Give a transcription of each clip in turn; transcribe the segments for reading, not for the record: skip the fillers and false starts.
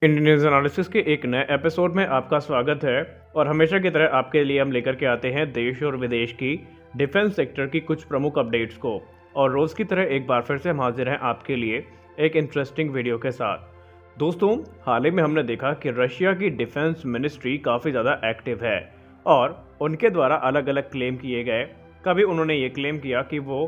Indian news analysis के एक नए एपिसोड में आपका स्वागत है। और हमेशा की तरह आपके लिए हम लेकर के आते हैं देश और विदेश की डिफेंस सेक्टर की कुछ प्रमुख अपडेट्स को। और रोज़ की तरह एक बार फिर से हम हाजिर हैं आपके लिए एक इंटरेस्टिंग वीडियो के साथ। दोस्तों, हाल ही में हमने देखा कि रशिया की डिफेंस मिनिस्ट्री काफ़ी ज़्यादा एक्टिव है और उनके द्वारा अलग अलग क्लेम किए गए। कभी उन्होंने ये क्लेम किया कि वो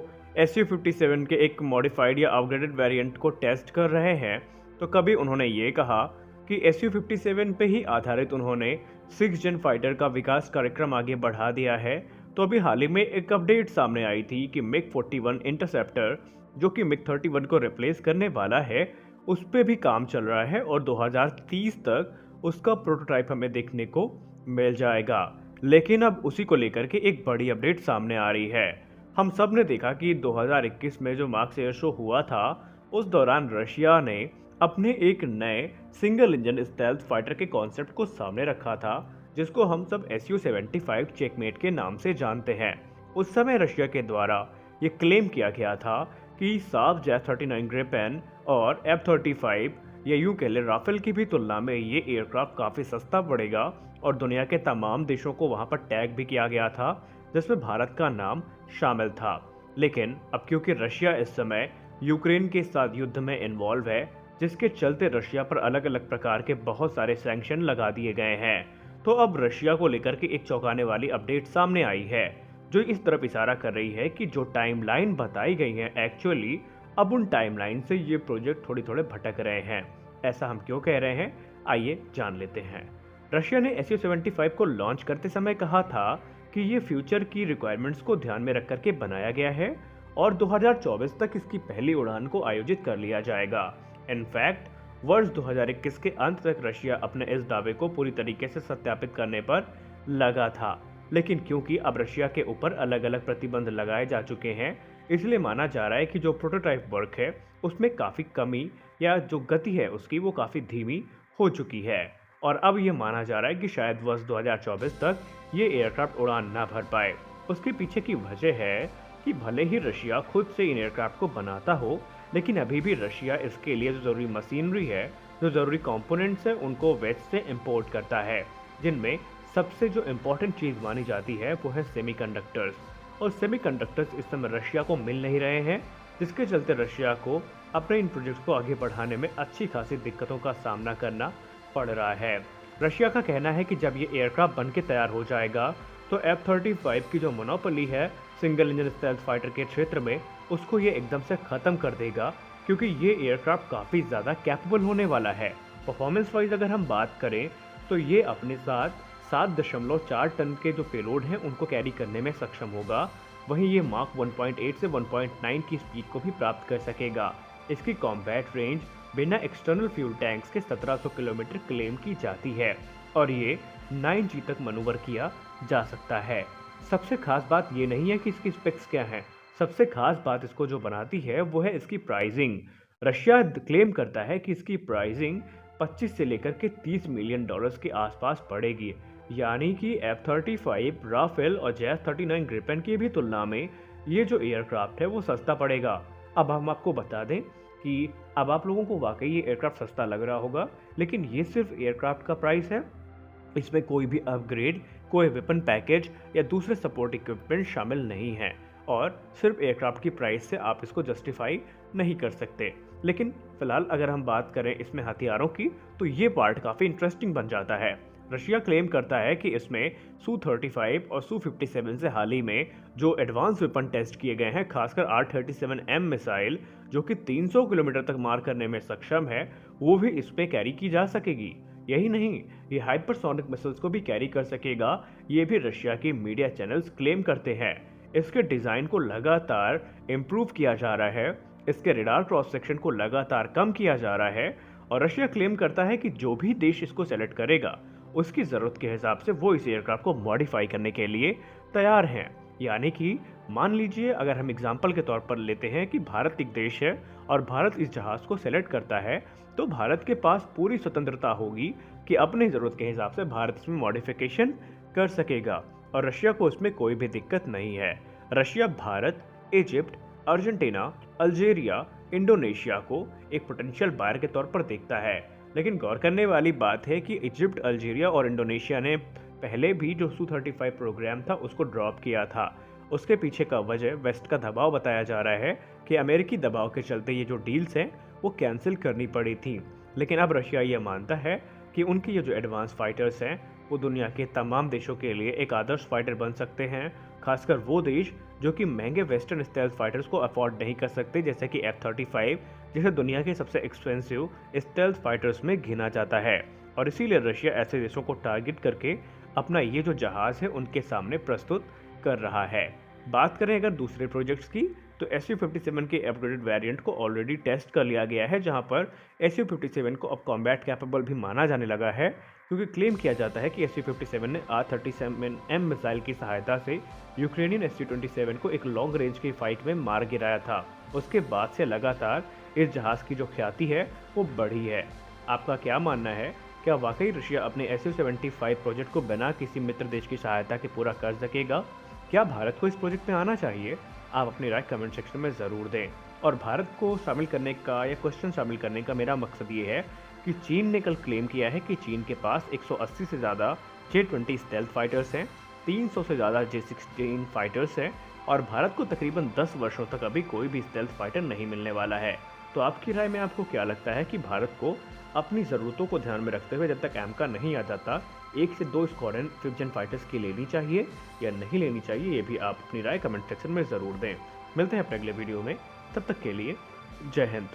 Su-57 के एक मॉडिफाइड या अपग्रेडेड वेरिएंट को टेस्ट कर रहे हैं, तो कभी उन्होंने ये कहा कि Su-57 पे ही आधारित उन्होंने 6 जेन फाइटर का विकास कार्यक्रम आगे बढ़ा दिया है। तो अभी हाल ही में एक अपडेट सामने आई थी कि MiG-41 इंटरसेप्टर, जो कि MiG-31 को रिप्लेस करने वाला है, उस पर भी काम चल रहा है और 2030 तक उसका प्रोटोटाइप हमें देखने को मिल जाएगा। लेकिन अब उसी को लेकर के एक बड़ी अपडेट सामने आ रही है। हम सब ने देखा कि 2021 में जो मार्क्स एयर शो हुआ था, उस दौरान रशिया ने अपने एक नए सिंगल इंजन स्टेल्थ फाइटर के कॉन्सेप्ट को सामने रखा था, जिसको हम सब Su-75 चेकमेट के नाम से जानते हैं। उस समय रशिया के द्वारा ये क्लेम किया गया था कि साफ J-39 ग्रिपेन और F-35 या यूं कह ले राफेल की भी तुलना में ये एयरक्राफ्ट काफ़ी सस्ता पड़ेगा और दुनिया के तमाम देशों को वहां पर टैग भी किया गया था, जिसमें भारत का नाम शामिल था। लेकिन अब क्योंकि रशिया इस समय यूक्रेन के साथ युद्ध में इन्वॉल्व है, जिसके चलते रशिया पर अलग अलग प्रकार के बहुत सारे सैंक्शन लगा दिए गए हैं, तो अब रशिया को लेकर के एक चौंकाने वाली अपडेट सामने आई है, जो इस तरफ इशारा कर रही है कि जो टाइमलाइन बताई गई है एक्चुअली अब उन टाइमलाइन से ये प्रोजेक्ट थोड़े थोड़े भटक रहे हैं। ऐसा हम क्यों कह रहे हैं, आइए जान लेते हैं। रशिया ने Su-75 को लॉन्च करते समय कहा था कि ये फ्यूचर की रिक्वायरमेंट्स को ध्यान में रख करके बनाया गया है और 2024 तक इसकी पहली उड़ान को आयोजित कर लिया जाएगा। इनफैक्ट वर्ष 2021 के अंत तक रशिया अपने इस दावे को पूरी तरीके से सत्यापित करने पर लगा था, लेकिन क्योंकि अब रशिया के ऊपर अलग अलग प्रतिबंध लगाए जा चुके हैं, इसलिए माना जा रहा है कि जो प्रोटोटाइप वर्क है उसमें काफ़ी कमी या जो गति है उसकी वो काफ़ी धीमी हो चुकी है। और अब ये माना जा रहा है कि शायद वर्ष 2024 तक ये एयरक्राफ्ट उड़ान ना भर पाए। उसके पीछे की वजह है कि भले ही रशिया खुद से इन एयरक्राफ्ट को बनाता हो, लेकिन अभी भी रशिया इसके लिए जो ज़रूरी मशीनरी है, जो ज़रूरी कंपोनेंट्स हैं, उनको वेस्ट से इंपोर्ट करता है, जिनमें सबसे जो इम्पोर्टेंट चीज़ मानी जाती है वो है सेमीकंडक्टर्स। और सेमीकंडक्टर्स इस समय रशिया को मिल नहीं रहे हैं, जिसके चलते रशिया को अपने इन प्रोजेक्ट्स को आगे बढ़ाने में अच्छी खासी दिक्कतों का सामना करना पड़ रहा है। रशिया का कहना है कि जब ये एयरक्राफ्ट बन के तैयार हो जाएगा तो F-35 की जो मोनोपोली है सिंगल इंजन स्टेल्थ फाइटर के क्षेत्र में, उसको ये एकदम से ख़त्म कर देगा, क्योंकि ये एयरक्राफ्ट काफ़ी ज़्यादा कैपेबल होने वाला है। परफॉर्मेंस वाइज अगर हम बात करें तो ये अपने साथ 7.4 टन के जो पेलोड हैं उनको कैरी करने में सक्षम होगा। वहीं ये मार्क 1.8 से 1.9 की स्पीड को भी प्राप्त कर सकेगा। इसकी कॉम्बैट रेंज बिना एक्सटर्नल फ्यूल टैंक्स के 1700 किलोमीटर क्लेम की जाती है और ये 9G तक मनूवर किया जा सकता है। सबसे खास बात ये नहीं है कि इसकी स्पेक्स क्या हैं, सबसे खास बात इसको जो बनाती है वो है इसकी प्राइसिंग। रशिया क्लेम करता है कि इसकी प्राइसिंग 25 से लेकर के 30 मिलियन डॉलर्स के आसपास पड़ेगी, यानी कि F-35, राफेल और J-39 ग्रिपेन की भी तुलना में ये जो एयरक्राफ्ट है वो सस्ता पड़ेगा। अब हम आपको बता दें कि अब आप लोगों को वाकई ये एयरक्राफ्ट सस्ता लग रहा होगा, लेकिन ये सिर्फ एयरक्राफ्ट का प्राइस है। इसमें कोई भी अपग्रेड, कोई वेपन पैकेज या दूसरे सपोर्ट इक्विपमेंट शामिल नहीं है और सिर्फ एयरक्राफ्ट की प्राइस से आप इसको जस्टिफाई नहीं कर सकते। लेकिन फिलहाल अगर हम बात करें इसमें हथियारों की, तो ये पार्ट काफ़ी इंटरेस्टिंग बन जाता है। रशिया क्लेम करता है कि इसमें Su-35 और Su-57 से हाल ही में जो एडवांस वेपन टेस्ट किए गए हैं, खासकर R-37M मिसाइल जो कि 300 किलोमीटर तक मार करने में सक्षम है, वो भी इस पे कैरी की जा सकेगी। यही नहीं, ये हाइपरसोनिक मिसाइल्स को भी कैरी कर सकेगा, ये भी रशिया की मीडिया चैनल्स क्लेम करते हैं। इसके डिज़ाइन को लगातार इम्प्रूव किया जा रहा है, इसके रेडार क्रॉस सेक्शन को लगातार कम किया जा रहा है और रशिया क्लेम करता है कि जो भी देश इसको सेलेक्ट करेगा उसकी ज़रूरत के हिसाब से वो इस एयरक्राफ्ट को मॉडिफाई करने के लिए तैयार हैं। यानी कि मान लीजिए अगर हम एग्जाम्पल के तौर पर लेते हैं कि भारत एक देश है और भारत इस जहाज़ को सेलेक्ट करता है, तो भारत के पास पूरी स्वतंत्रता होगी कि अपनी ज़रूरत के हिसाब से भारत इसमें मॉडिफिकेशन कर सकेगा और रशिया को इसमें कोई भी दिक्कत नहीं है। Russia Bharat, Egypt, Argentina, Algeria, Indonesia को एक पोटेंशियल बायर के तौर पर देखता है। लेकिन गौर करने वाली बात है कि इजिप्ट, अल्जीरिया और इंडोनेशिया ने पहले भी जो Su-35 प्रोग्राम था उसको ड्रॉप किया था। उसके पीछे का वजह वेस्ट का दबाव बताया जा रहा है कि अमेरिकी दबाव के चलते ये जो डील्स हैं वो कैंसिल करनी पड़ी थी। लेकिन अब रशिया ये मानता है कि उनके ये जो एडवांस फाइटर्स हैं वो दुनिया के तमाम देशों के लिए एक आदर्श फाइटर बन सकते हैं, खासकर वो देश जो कि महंगे वेस्टर्न स्टाइल फाइटर्स को अफोर्ड नहीं कर सकते, जैसे कि F-35, जिसे दुनिया के सबसे एक्सपेंसिव स्टेल्थ फाइटर्स में गिना जाता है। और इसीलिए रशिया ऐसे देशों को टारगेट करके अपना ये जो जहाज है उनके सामने प्रस्तुत कर रहा है। बात करें अगर दूसरे प्रोजेक्ट्स की, तो Su-57 के अपग्रेडेड वेरिएंट को ऑलरेडी टेस्ट कर लिया गया है, जहां पर Su-57 को अब कॉम्बैट कैपेबल भी माना जाने लगा है, क्योंकि क्लेम किया जाता है कि Su-57 ने R-37M मिसाइल की सहायता से यूक्रेनियन Su-27 को एक लॉन्ग रेंज की फाइट में मार गिराया था। उसके बाद से लगातार इस जहाज की जो ख्याति है वो बढ़ी है। आपका क्या मानना है? क्या वाकई रशिया अपने Su-75 प्रोजेक्ट को बिना किसी मित्र देश की सहायता के पूरा कर सकेगा? क्या भारत को इस प्रोजेक्ट में आना चाहिए? आप अपनी राय कमेंट सेक्शन में ज़रूर दें। और भारत को शामिल करने का या क्वेश्चन शामिल करने का मेरा मकसद ये है कि चीन ने कल क्लेम किया है कि चीन के पास 180 से ज़्यादा J-20 स्टेल्थ फाइटर्स हैं, 300 से ज़्यादा J-16 फाइटर्स हैं और भारत को तकरीबन 10 वर्षों तक अभी कोई भी स्टेल्थ फाइटर नहीं मिलने वाला है। तो आपकी राय में आपको क्या लगता है कि भारत को अपनी ज़रूरतों को ध्यान में रखते हुए जब तक AMCA नहीं आ जाता 1 से 2 स्क्वाड्रन 5th Gen फाइटर्स की लेनी चाहिए या नहीं लेनी चाहिए, ये भी आप अपनी राय कमेंट सेक्शन में ज़रूर दें। मिलते हैं अपने अगले वीडियो में, तब तक के लिए जय हिंद।